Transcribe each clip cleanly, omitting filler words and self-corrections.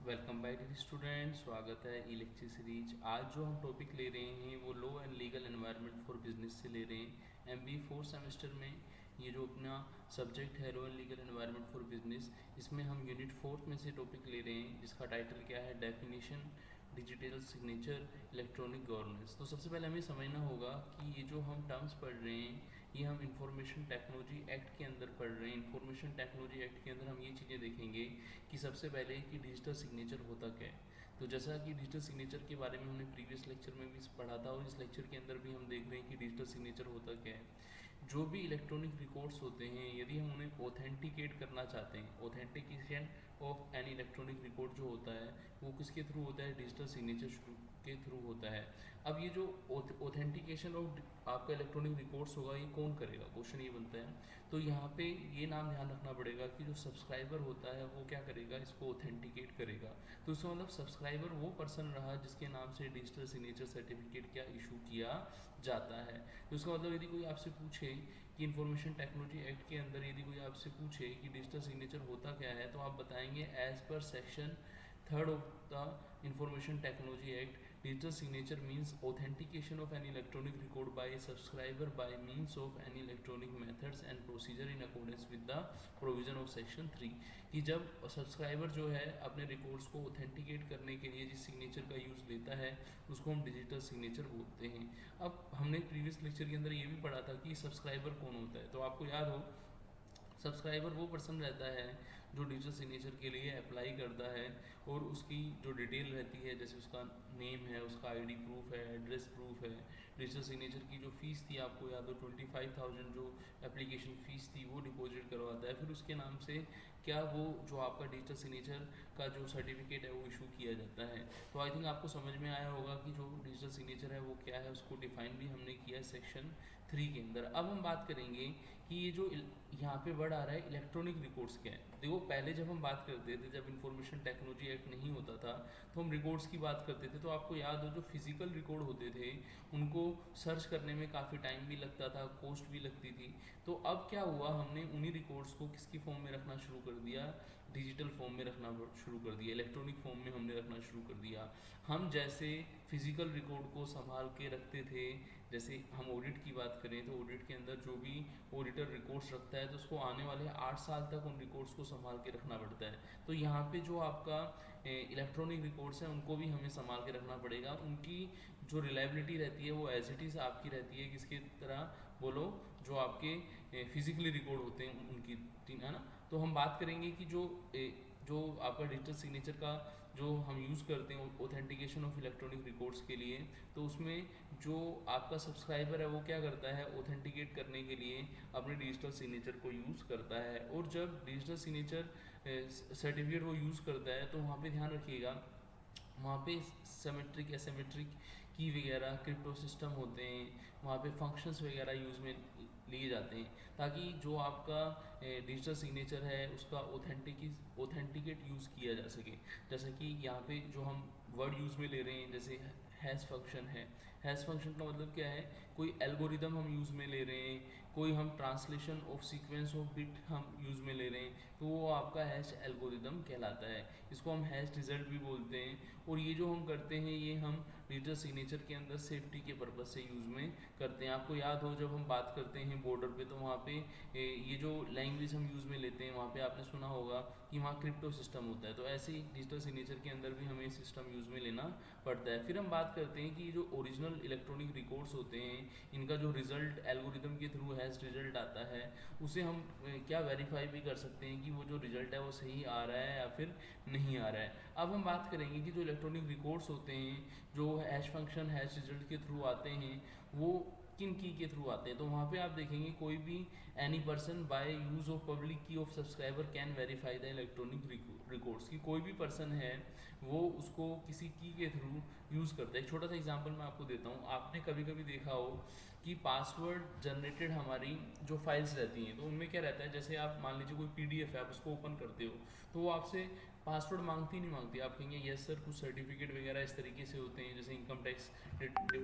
Welcome bye dear student, स्वागत है ई lecture series. आज जो हम टॉपिक ले रहे हैं वो law and legal environment for business से ले रहे हैं। एमबी फोर्थ सेमेस्टर में ये जो अपना सब्जेक्ट है law and legal environment for business, इसमें हम यूनिट फोर्थ में से टॉपिक ले रहे हैं जिसका टाइटल क्या है, definition, digital signature, electronic governance. तो सबसे पहले हमें समझना होगा कि ये जो हम टर्म्स पढ़ रहे हैं ये हम इंफॉर्मेशन टेक्नोलॉजी एक्ट के अंदर पढ़ रहे हैं। इंफॉर्मेशन टेक्नोलॉजी एक्ट के अंदर हम ये चीज़ें देखेंगे कि सबसे पहले कि डिजिटल सिग्नेचर होता क्या है। तो जैसा कि डिजिटल सिग्नेचर के बारे में हमने प्रीवियस लेक्चर में भी पढ़ा था और इस लेक्चर के अंदर भी हम देख रहे हैं कि डिजिटल सिग्नेचर होता क्या है। जो भी इलेक्ट्रॉनिक रिकॉर्ड्स होते हैं, यदि हम उन्हें ऑथेंटिकेट करना चाहते हैं, authentication of an electronic record जो होता है वो किसके थ्रू होता है, डिजिटल सिग्नेचर के थ्रू होता है। अब ये जो ऑथेंटिकेशन ऑफ आपका इलेक्ट्रॉनिक रिकॉर्ड्स होगा ये कौन करेगा, क्वेश्चन ये बनता है। तो यहाँ पे ये नाम ध्यान रखना पड़ेगा कि जो सब्सक्राइबर होता है वो क्या करेगा, इसको ऑथेंटिकेट करेगा। तो इसका मतलब सब्सक्राइबर वो पर्सन रहा जिसके नाम से डिजिटल सिग्नेचर सर्टिफिकेट क्या इशू किया जाता है। तो इसका मतलब यदि कोई आपसे पूछे कि इंफॉर्मेशन टेक्नोलॉजी एक्ट के अंदर यदि कोई आपसे पूछे कि डिजिटल सिग्नेचर होता क्या है, तो आप बताएंगे एज पर section 3rd of the information technology act, digital signature means authentication of an electronic record by a subscriber by means of any electronic methods and procedure in accordance with the provision of section 3। कि जब subscriber जो है अपने records को authenticate करने के लिए जिस सिग्नेचर का यूज़ लेता है उसको हम डिजिटल सिग्नेचर बोलते हैं। अब हमने प्रीवियस लेक्चर के अंदर ये भी पढ़ा था कि सब्सक्राइबर कौन होता है। तो आपको याद हो सब्सक्राइबर वो पर्सन रहता है जो डिजिटल सिग्नेचर के लिए अप्लाई करता है और उसकी जो डिटेल रहती है, जैसे उसका नेम है, उसका आईडी प्रूफ है, एड्रेस प्रूफ है। डिजिटल सिग्नेचर की जो फ़ीस थी आपको याद हो 25,000 जो एप्लीकेशन फ़ीस थी वो डिपॉजिट करवाता है, फिर उसके नाम से क्या वो जो आपका डिजिटल सिग्नेचर का जो सर्टिफिकेट है वो इशू किया जाता है। तो आई थिंक आपको समझ में आया होगा कि जो डिजिटल सिग्नेचर है वो क्या है, उसको डिफाइन भी हमने किया है सेक्शन 3 के अंदर। अब हम बात करेंगे कि ये जो यहाँ पे वर्ड आ रहा है इलेक्ट्रॉनिक रिकॉर्ड्स क्या है। देखो पहले जब हम बात करते थे, जब इंफॉर्मेशन टेक्नोलॉजी एक्ट नहीं होता था तो हम रिकॉर्ड्स की बात करते थे। तो आपको याद हो जो फिजिकल रिकॉर्ड होते थे उनको सर्च करने में काफ़ी टाइम भी लगता था, कॉस्ट भी लगती थी। तो अब क्या हुआ, हमने उन्हीं रिकॉर्ड्स को किसकी फॉर्म में रखना शुरू कर दिया, डिजिटल फॉर्म में रखना शुरू कर दिया, इलेक्ट्रॉनिक फॉर्म में हमने रखना शुरू कर दिया। हम जैसे फिजिकल रिकॉर्ड को संभाल के रखते थे, जैसे हम ऑडिट की बात करें तो ऑडिट के अंदर जो भी ऑडिटर रिकॉर्ड्स रखता है तो उसको आने वाले 8 साल तक उन रिकॉर्ड्स को संभाल के रखना पड़ता है। तो यहाँ पे जो आपका इलेक्ट्रॉनिक रिकॉर्ड्स हैं उनको भी हमें संभाल के रखना पड़ेगा। उनकी जो रिलायबिलिटी रहती है वो एज इट इज़ आपकी रहती है, किसकी तरह बोलो, जो आपके फिजिकली रिकॉर्ड होते हैं उनकी, है ना। तो हम बात करेंगे कि जो आपका डिजिटल सिग्नेचर का जो हम यूज़ करते हैं ऑथेंटिकेशन ऑफ इलेक्ट्रॉनिक रिकॉर्ड्स के लिए, तो उसमें जो आपका सब्सक्राइबर है वो क्या करता है, ऑथेंटिकेट करने के लिए अपने डिजिटल सिग्नेचर को यूज़ करता है। और जब डिजिटल सिग्नेचर सर्टिफिकेट वो यूज़ करता है तो वहाँ पे ध्यान रखिएगा, वहाँ पे सिमेट्रिक एसिमेट्रिक की वगैरह क्रिप्टो सिस्टम होते हैं, वहाँ पे फंक्शंस वगैरह यूज़ में लिए जाते हैं ताकि जो आपका डिजिटल सिग्नेचर है उसका ऑथेंटिकेट यूज़ किया जा सके। जैसे कि यहाँ पे जो हम वर्ड यूज़ में ले रहे हैं, जैसे हैश फंक्शन है। हैश फंक्शन का मतलब क्या है, कोई एल्गोरिदम हम यूज़ में ले रहे हैं, कोई हम translation of sequence of bit हम यूज़ में ले रहे हैं, तो वो आपका हैश एल्गोरिदम कहलाता है। इसको हम हैश रिजल्ट भी बोलते हैं। और ये जो हम करते हैं ये हम डिजिटल सिग्नेचर के अंदर सेफ्टी के पर्पज़ से यूज़ में करते हैं। आपको याद हो जब हम बात करते हैं बॉर्डर पे तो वहाँ पे ये जो लैंग्वेज हम यूज़ में लेते हैं वहाँ पे आपने सुना होगा कि वहाँ क्रिप्टो सिस्टम होता है। तो ऐसे ही डिजिटल सिग्नेचर के अंदर भी हमें सिस्टम यूज़ में लेना पड़ता है। फिर हम बात करते हैं कि जो ओरिजिनल इलेक्ट्रॉनिक रिकॉर्ड्स होते हैं इनका जो रिजल्ट एल्गोरिदम के थ्रू हैश रिजल्ट आता है उसे हम क्या वेरीफाई भी कर सकते हैं कि वो जो रिजल्ट है वो सही आ रहा है या फिर नहीं आ रहा है। अब हम बात करेंगे कि जो इलेक्ट्रॉनिक रिकॉर्ड्स होते हैं जो हैश फंक्शन हैश रिजल्ट के थ्रू आते हैं वो किन की के थ्रू आते हैं। तो वहाँ पे आप देखेंगे कोई भी any person by use of public key of subscriber can verify the electronic records, की कोई भी पर्सन है वो उसको किसी की के थ्रू यूज़ करता है। एक छोटा सा एग्जांपल मैं आपको देता हूँ। आपने कभी कभी देखा हो कि पासवर्ड जनरेटेड हमारी जो फाइल्स रहती हैं तो उनमें क्या रहता है, जैसे आप मान लीजिए कोई PDF है आप उसको ओपन करते हो तो वो आपसे पासवर्ड मांगती नहीं मांगती, आप कहेंगे यस सर, कुछ सर्टिफिकेट वगैरह इस तरीके से होते हैं, जैसे इनकम टैक्स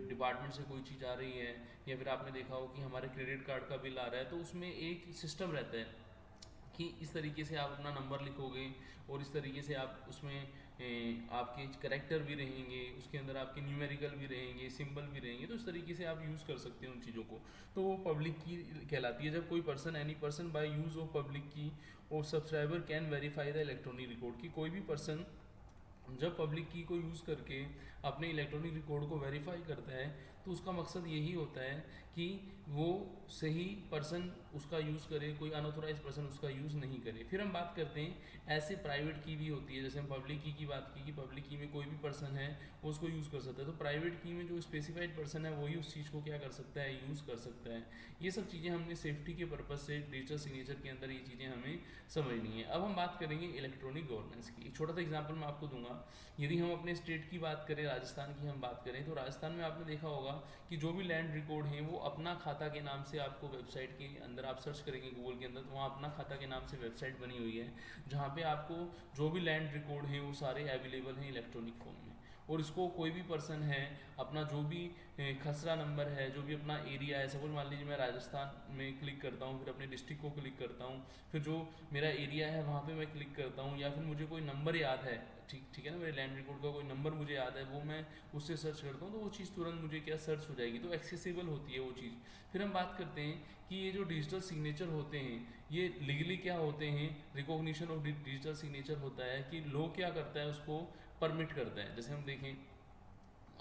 डिपार्टमेंट से कोई चीज़ आ रही है या फिर आपने देखा हो कि हमारे क्रेडिट कार्ड का बिल आ रहा है तो उसमें एक सिस्टम रहता है कि इस तरीके से आप अपना नंबर लिखोगे और इस तरीके से आप उसमें आपके करेक्टर भी रहेंगे, उसके अंदर आपके न्यूमेरिकल भी रहेंगे, सिंबल भी रहेंगे, तो इस तरीके से आप यूज़ कर सकते हैं उन चीज़ों को। तो वो पब्लिक की कहलाती है। जब कोई person, any person by use of public की और subscriber can verify the electronic record, की कोई भी पर्सन जब पब्लिक की को यूज़ करके अपने इलेक्ट्रॉनिक रिकॉर्ड को वेरीफाई करता है, तो उसका मकसद यही होता है कि वो सही पर्सन उसका यूज़ करे, कोई अनऑथोराइज पर्सन उसका यूज़ नहीं करे। फिर हम बात करते हैं ऐसे प्राइवेट की भी होती है, जैसे हम पब्लिक की बात की कि पब्लिक की में कोई भी पर्सन है वो उसको यूज़ कर सकता है। तो प्राइवेट की में जो स्पेसिफाइड पर्सन है वही उस चीज़ को क्या कर सकता है, यूज़ कर सकता है। ये सब चीज़ें हमने सेफ्टी के पर्पज़ से डिजिटल सिग्नेचर के अंदर ये चीज़ें हमें समझनी है। अब हम बात करेंगे इलेक्ट्रॉनिक गवर्नेंस की। एक छोटा सा एग्जाम्पल मैं आपको दूंगा। यदि हम अपने स्टेट की बात करें, राजस्थान की हम बात करें, तो राजस्थान में आपने देखा होगा कि जो भी लैंड रिकॉर्ड हैं वो अपना खाता के नाम से, आपको वेबसाइट के अंदर आप सर्च करेंगे गूगल के अंदर, तो वहाँ अपना खाता के नाम से वेबसाइट बनी हुई है, जहाँ पे आपको जो भी लैंड रिकॉर्ड हैं वो सारे अवेलेबल हैं इलेक्ट्रॉनिक फॉर्म में। और इसको कोई भी पर्सन है अपना जो भी खसरा नंबर है, जो भी अपना एरिया है, सपोज मान लीजिए मैं राजस्थान में क्लिक करता हूँ, फिर अपने डिस्ट्रिक्ट को क्लिक करता हूँ, फिर जो मेरा एरिया है वहाँ पे मैं क्लिक करता हूँ, या फिर मुझे कोई नंबर याद है, ठीक है ना, मेरे लैंड रिकॉर्ड का कोई नंबर मुझे याद है, वो मैं उससे सर्च करता हूँ, तो वो चीज़ तुरंत मुझे क्या सर्च हो जाएगी, तो एक्सेसिबल होती है वो चीज़। फिर हम बात करते हैं कि ये जो डिजिटल सिग्नेचर होते हैं ये लीगली क्या होते हैं। रिकॉग्निशन ऑफ डिजिटल सिग्नेचर होता है कि लॉ क्या करता है, उसको परमिट करता है। जैसे हम देखें,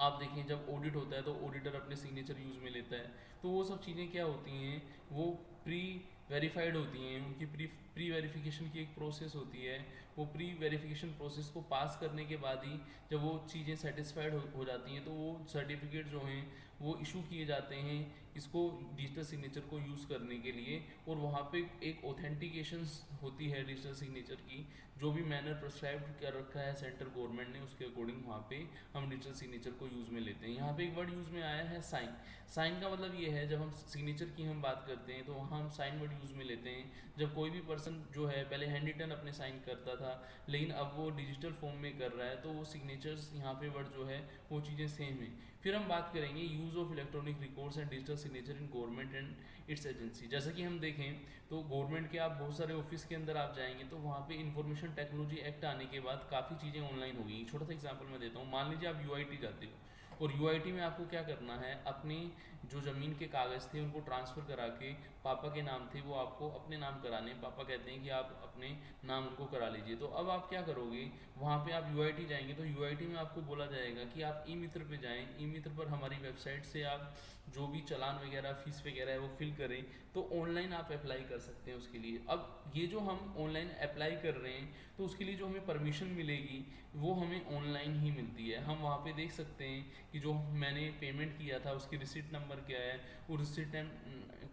आप देखें जब ऑडिट होता है तो ऑडिटर अपने सिग्नेचर यूज़ में लेता है, तो वो सब चीज़ें क्या होती हैं, वो प्री वेरीफाइड होती हैं, उनकी प्री वेरिफिकेशन की एक प्रोसेस होती है। वो प्री वेरिफिकेशन प्रोसेस को पास करने के बाद ही जब वो चीज़ें सेटिस्फाइड हो जाती हैं, तो वो सर्टिफिकेट जो हैं वो इशू किए जाते हैं इसको डिजिटल सिग्नेचर को यूज़ करने के लिए। और वहाँ पे एक ऑथेंटिकेशन होती है डिजिटल सिग्नेचर की, जो भी मैनर प्रिस्क्राइब कर रखा है सेंट्रल गवर्नमेंट ने, उसके अकॉर्डिंग वहाँ पे हम डिजिटल सिग्नेचर को यूज़ में लेते हैं। यहाँ पे एक वर्ड यूज़ में आया है साइन। साइन का मतलब ये है, जब हम सिग्नेचर की हम बात करते हैं तो वहाँ हम साइन वर्ड यूज़ में लेते हैं। जब कोई भी पर्सन जो है पहले हैंड रिटन अपने साइन करता था, लेकिन अब वो डिजिटल फॉर्म में कर रहा है, तो वो सिग्नेचर्स यहाँ पे वर्ड जो है वो चीज़ें सेम है। फिर हम बात करेंगे use of electronic records and digital signature in government and it's agency. जैसा कि हम देखें तो गवर्नमेंट के आप बहुत सारे ऑफिस के अंदर आप जाएंगे तो वहाँ पे इंफॉर्मेशन टेक्नोलॉजी एक्ट आने के बाद काफ़ी चीज़ें ऑनलाइन हो गई। छोटा सा एग्जांपल मैं देता हूँ। मान लीजिए आप यूआईटी जाते हो और यूआईटी में आपको क्या करना है, अपनी जो ज़मीन के कागज़ थे उनको ट्रांसफ़र करा के, पापा के नाम थे वो आपको अपने नाम कराने, पापा कहते हैं कि आप अपने नाम उनको करा लीजिए। तो अब आप क्या करोगे, वहाँ पे आप यूआईटी जाएंगे तो यूआईटी में आपको बोला जाएगा कि आप ई मित्र पे जाएं, ई मित्र पर हमारी वेबसाइट से आप जो भी चालान वगैरह फीस वगैरह है वो फिल करें, तो ऑनलाइन आप अप्लाई कर सकते हैं उसके लिए। अब ये जो हम ऑनलाइन अप्लाई कर रहे हैं तो उसके लिए जो हमें परमिशन मिलेगी वो हमें ऑनलाइन ही मिलती है। हम वहाँ पे देख सकते हैं कि जो मैंने पेमेंट किया था उसकी रिसिट नंबर क्या है, वो रिसिट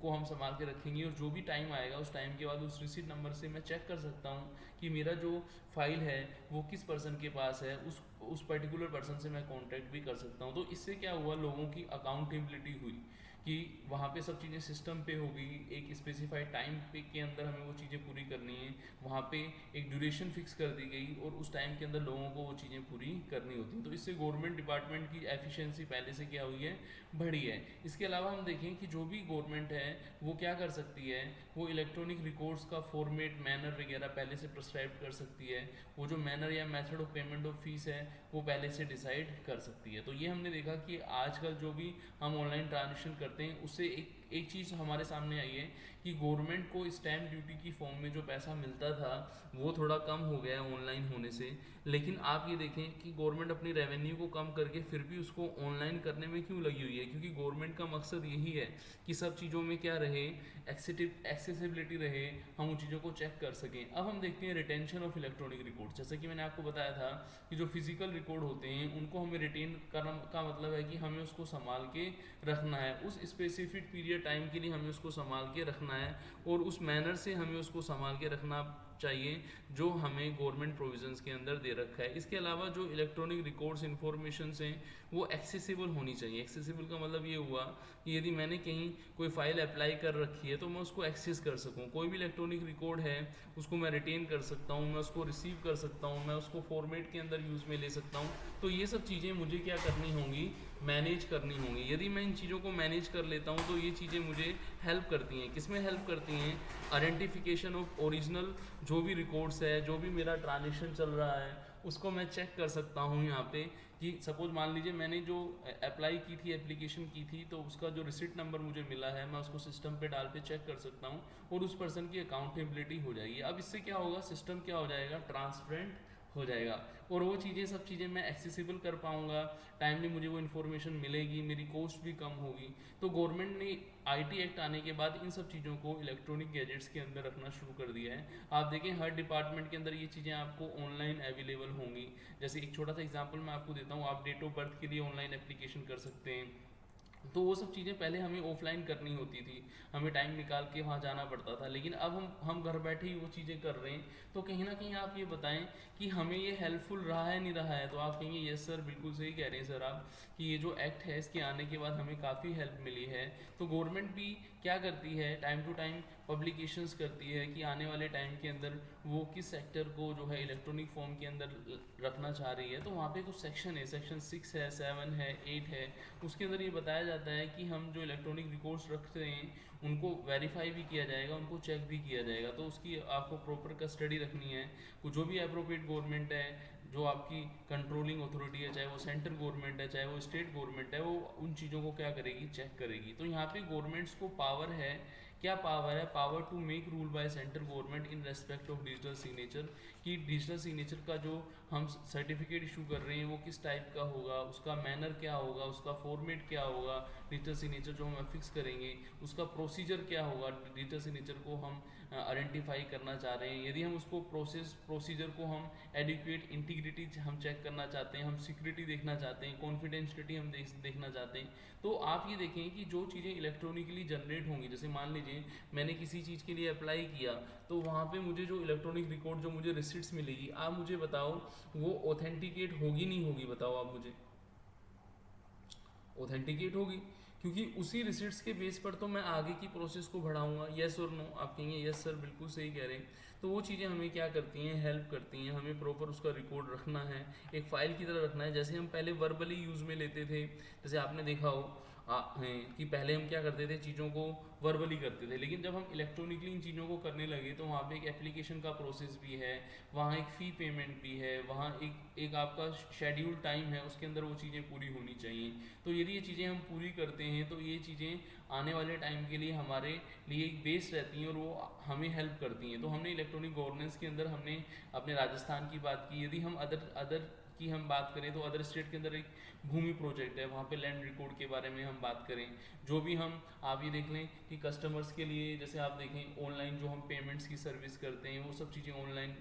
को हम संभाल के रखेंगे, और जो भी टाइम आएगा उस टाइम के बाद उस रिसिट नंबर से मैं चेक कर सकता हूँ कि मेरा जो फाइल है वो किस पर्सन के पास है, उस पर्टिकुलर पर्सन से मैं कांटेक्ट भी कर सकता हूँ। तो इससे क्या हुआ, लोगों की अकाउंटेबिलिटी हुई कि वहाँ पे सब चीज़ें सिस्टम पे होगी, एक स्पेसिफाइड टाइम पे के अंदर हमें वो चीज़ें पूरी करनी है, वहाँ पे एक ड्यूरेशन फिक्स कर दी गई और उस टाइम के अंदर लोगों को वो चीज़ें पूरी करनी होती हैं। तो इससे गवर्नमेंट डिपार्टमेंट की एफिशिएंसी पहले से क्या हुई है, बढ़ी है। इसके अलावा हम देखें कि जो भी गवर्नमेंट है वो क्या कर सकती है, वो इलेक्ट्रॉनिक रिकॉर्ड्स का फॉर्मेट, मैनर वगैरह पहले से प्रिस्क्राइब कर सकती है। वो जो मैनर या method of payment of fees है वो पहले से डिसाइड कर सकती है। तो ये हमने देखा कि आजकल जो भी हम ऑनलाइन ट्रांजेक्शन करते हैं उससे एक चीज़ हमारे सामने आई है कि गवर्नमेंट को स्टैम्प ड्यूटी की फॉर्म में जो पैसा मिलता था वो थोड़ा कम हो गया है ऑनलाइन होने से। लेकिन आप ये देखें कि गवर्नमेंट अपनी रेवेन्यू को कम करके फिर भी उसको ऑनलाइन करने में क्यों लगी हुई है, क्योंकि गवर्नमेंट का मकसद यही है कि सब चीज़ों में क्या रहे, एक्सेसिबिलिटी रहे, हम उन चीज़ों को चेक कर सकें। अब हम देखते हैं रिटेंशन ऑफ इलेक्ट्रॉनिक रिकॉर्ड। जैसे कि मैंने आपको बताया था कि जो फिजिकल रिकॉर्ड होते हैं उनको हमें रिटेन करना का मतलब है कि हमें उसको संभाल के रखना है, उस स्पेसिफिक पीरियड टाइम के लिए हमें उसको संभाल के रखना है, और उस मैनर से हमें उसको संभाल के रखना चाहिए जो हमें गवर्नमेंट प्रोविजंस के अंदर दे रखा है। इसके अलावा जो इलेक्ट्रॉनिक रिकॉर्ड्स इंफॉर्मेशन हैं वो एक्सेसिबल होनी चाहिए। एक्सेसिबल का मतलब ये हुआ कि यदि मैंने कहीं कोई फाइल अप्लाई कर रखी है तो मैं उसको एक्सेस कर सकूं। कोई भी इलेक्ट्रॉनिक रिकॉर्ड है उसको मैं रिटेन कर सकता हूं, मैं उसको रिसीव कर सकता हूं, मैं उसको फॉर्मेट के अंदर यूज़ में ले सकता हूं। तो ये सब चीज़ें मुझे क्या करनी होंगी, मैनेज करनी होंगी। यदि मैं इन चीज़ों को मैनेज कर लेता हूँ तो ये चीज़ें मुझे हेल्प करती हैं। किस में हेल्प करती हैं? आइडेंटिफिकेशन ऑफ ओरिजिनल जो भी रिकॉर्ड्स है, जो भी मेरा ट्रांजेक्शन चल रहा है उसको मैं चेक कर सकता हूँ यहाँ पे कि सपोज मान लीजिए मैंने जो अप्लाई की थी, एप्लीकेशन की थी, तो उसका जो रिसिट नंबर मुझे मिला है मैं उसको सिस्टम पे डाल के चेक कर सकता हूँ और उस पर्सन की अकाउंटेबिलिटी हो जाएगी। अब इससे क्या होगा, सिस्टम क्या हो जाएगा, ट्रांसपेरेंट हो जाएगा और वो चीज़ें सब चीज़ें मैं एक्सेसिबल कर पाऊँगा, टाइमली मुझे वो इन्फॉर्मेशन मिलेगी, मेरी कॉस्ट भी कम होगी। तो गवर्नमेंट ने आईटी एक्ट आने के बाद इन सब चीज़ों को इलेक्ट्रॉनिक गैजेट्स के अंदर रखना शुरू कर दिया है। आप देखें हर डिपार्टमेंट के अंदर ये चीज़ें आपको ऑनलाइन अवेलेबल होंगी। जैसे एक छोटा सा एग्जांपल मैं आपको देता हूँ, आप डेट ऑफ बर्थ के लिए ऑनलाइन एप्लीकेशन कर सकते हैं। तो वो सब चीज़ें पहले हमें ऑफलाइन करनी होती थी, हमें टाइम निकाल के वहाँ जाना पड़ता था, लेकिन अब हम घर बैठे ही वो चीज़ें कर रहे हैं। तो कहीं ना कहीं आप ये बताएं कि हमें ये हेल्पफुल रहा है नहीं रहा है। तो आप कहेंगे यस सर, बिल्कुल सही कह रहे हैं सर आप कि ये जो एक्ट है इसके आने के बाद हमें काफ़ी हेल्प मिली है। तो गवर्नमेंट भी क्या करती है, टाइम टू टाइम पब्लिकेशंस करती है कि आने वाले टाइम के अंदर वो किस सेक्टर को जो है इलेक्ट्रॉनिक फॉर्म के अंदर रखना चाह रही है। तो वहाँ पे कुछ सेक्शन है, सेक्शन 6 है, 7 है, 8 है, उसके अंदर ये बताया जाता है कि हम जो इलेक्ट्रॉनिक रिकॉर्ड्स रखते हैं उनको वेरीफाई भी किया जाएगा, उनको चेक भी किया जाएगा। तो उसकी आपको प्रॉपर कस्टडी रखनी है। जो भी अप्रोप्रिएट गवर्नमेंट है, जो आपकी कंट्रोलिंग अथॉरिटी है, चाहे वो सेंट्रल गवर्नमेंट है चाहे वो स्टेट गवर्नमेंट है, वो उन चीज़ों को क्या करेगी, चेक करेगी। तो यहाँ पे गवर्नमेंट्स को पावर है, क्या पावर है, power to make rule by central government in respect of digital signature, कि डिजिटल सिग्नेचर का जो हम सर्टिफिकेट इशू कर रहे हैं वो किस टाइप का होगा, उसका मैनर क्या होगा, उसका फॉर्मेट क्या होगा, डिजिटल सिग्नेचर जो हम फिक्स करेंगे उसका प्रोसीजर क्या होगा, डिजिटल सिग्नेचर को हम आइडेंटिफाई करना चाह रहे हैं। यदि हम उसको प्रोसीजर को हम एडिक्वेट इंटीग्रिटी हम चेक करना चाहते हैं, हम सिक्योरिटी देखना चाहते हैं, कॉन्फिडेंशियलिटी हम देखना चाहते हैं, तो आप ये देखें कि जो चीज़ें इलेक्ट्रॉनिकली जनरेट होंगी, जैसे मान लीजिए मैंने किसी चीज़ के लिए अप्लाई किया तो वहाँ पे मुझे जो इलेक्ट्रॉनिक रिकॉर्ड जो मुझे रिसिट्स मिलेगी, आप मुझे बताओ वो ऑथेंटिकेट होगी नहीं होगी, बताओ आप मुझे। ऑथेंटिकेट होगी, क्योंकि उसी रिसिट्स के बेस पर तो मैं आगे की प्रोसेस को बढ़ाऊंगा। येस और नो, आप कहेंगे यस सर बिल्कुल सही कह रहे हैं। तो वो चीज़ें हमें क्या करती हैं, हेल्प करती हैं। हमें प्रॉपर उसका रिकॉर्ड रखना है, एक फाइल की तरह रखना है। जैसे हम पहले वर्बली यूज़ में लेते थे, जैसे आपने देखा हो हैं कि पहले हम क्या करते थे, चीज़ों को वर्बली करते थे, लेकिन जब हम इलेक्ट्रॉनिकली इन चीज़ों को करने लगे तो वहाँ पे एक एप्लीकेशन का प्रोसेस भी है, वहाँ एक फ़ी पेमेंट भी है, वहाँ एक आपका शेड्यूल टाइम है, उसके अंदर वो चीज़ें पूरी होनी चाहिए। तो यदि ये चीज़ें हम पूरी करते हैं तो ये चीज़ें आने वाले टाइम के लिए हमारे लिए एक बेस रहती हैं और वो हमें हेल्प करती हैं। तो हमने इलेक्ट्रॉनिक गवर्नेंस के अंदर हमने अपने राजस्थान की बात की। यदि हम अदर की हम बात करें तो अदर स्टेट के अंदर एक भूमि प्रोजेक्ट है, वहाँ पे लैंड रिकॉर्ड के बारे में हम बात करें। जो भी हम आप ये देख लें कि कस्टमर्स के लिए, जैसे आप देखें ऑनलाइन जो हम पेमेंट्स की सर्विस करते हैं वो सब चीज़ें ऑनलाइन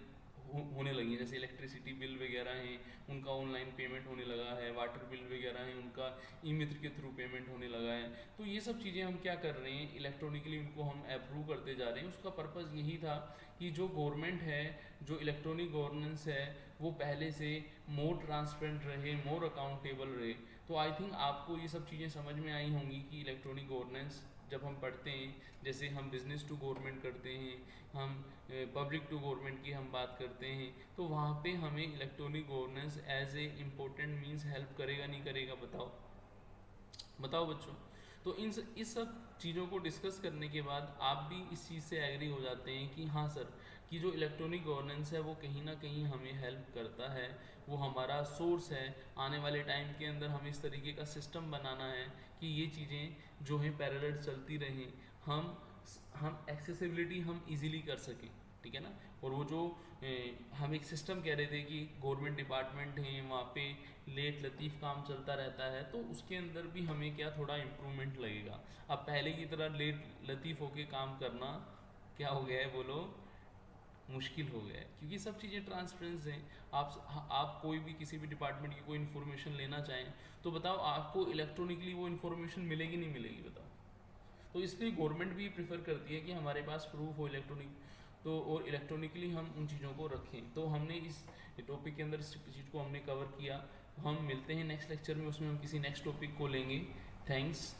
होने लगी हैं। जैसे इलेक्ट्रिसिटी बिल वगैरह हैं उनका ऑनलाइन पेमेंट होने लगा है, वाटर बिल वगैरह हैं उनका ई मित्र के थ्रू पेमेंट होने लगा है। तो ये सब चीज़ें हम क्या कर रहे हैं, इलेक्ट्रॉनिकली उनको हम अप्रूव करते जा रहे हैं। उसका पर्पज़ यही था कि जो गवर्नमेंट है, जो इलेक्ट्रॉनिक गवर्नेंस है, वो पहले से मोर ट्रांसपेरेंट रहे, मोर अकाउंटेबल रहे। तो आई थिंक आपको ये सब चीज़ें समझ में आई होंगी कि इलेक्ट्रॉनिक गवर्नेंस जब हम पढ़ते हैं, जैसे हम बिज़नेस टू गवर्नमेंट करते हैं, हम पब्लिक टू गवर्नमेंट की हम बात करते हैं, तो वहाँ पे हमें electronic governance as a important means help करेगा नहीं करेगा, बताओ बताओ बच्चों। तो इस सब चीज़ों को डिस्कस करने के बाद आप भी इस चीज़ से एग्री हो जाते हैं कि हाँ सर, कि जो इलेक्ट्रॉनिक गवर्नेंस है वो कहीं ना कहीं हमें हेल्प करता है, वो हमारा सोर्स है। आने वाले टाइम के अंदर हमें इस तरीके का सिस्टम बनाना है कि ये चीज़ें जो हैं पैरेलल चलती रहें, हम एक्सेसिबिलिटी हम इजीली कर सकें, ठीक है ना। और वो जो हम एक सिस्टम कह रहे थे कि गवर्नमेंट डिपार्टमेंट हैं वहाँ पे लेट लतीफ़ काम चलता रहता है, तो उसके अंदर भी हमें क्या थोड़ा इम्प्रूवमेंट लगेगा। अब पहले की तरह लेट लतीफ़ होके काम करना क्या हो गया है बोलो, मुश्किल हो गया है, क्योंकि सब चीज़ें ट्रांसपेरेंस हैं। आप कोई भी किसी भी डिपार्टमेंट की कोई इन्फॉर्मेशन लेना चाहें तो बताओ आपको इलेक्ट्रॉनिकली वो इन्फॉर्मेशन मिलेगी नहीं मिलेगी, बताओ। तो इसलिए गवर्नमेंट भी प्रेफर करती है कि हमारे पास प्रूफ हो इलेक्ट्रॉनिक, तो और इलेक्ट्रॉनिकली हम उन चीज़ों को रखें। तो हमने इस टॉपिक के अंदर इस चीज़ को हमने कवर किया। हम मिलते हैं नेक्स्ट लेक्चर में, उसमें हम किसी नेक्स्ट टॉपिक को लेंगे। थैंक्स।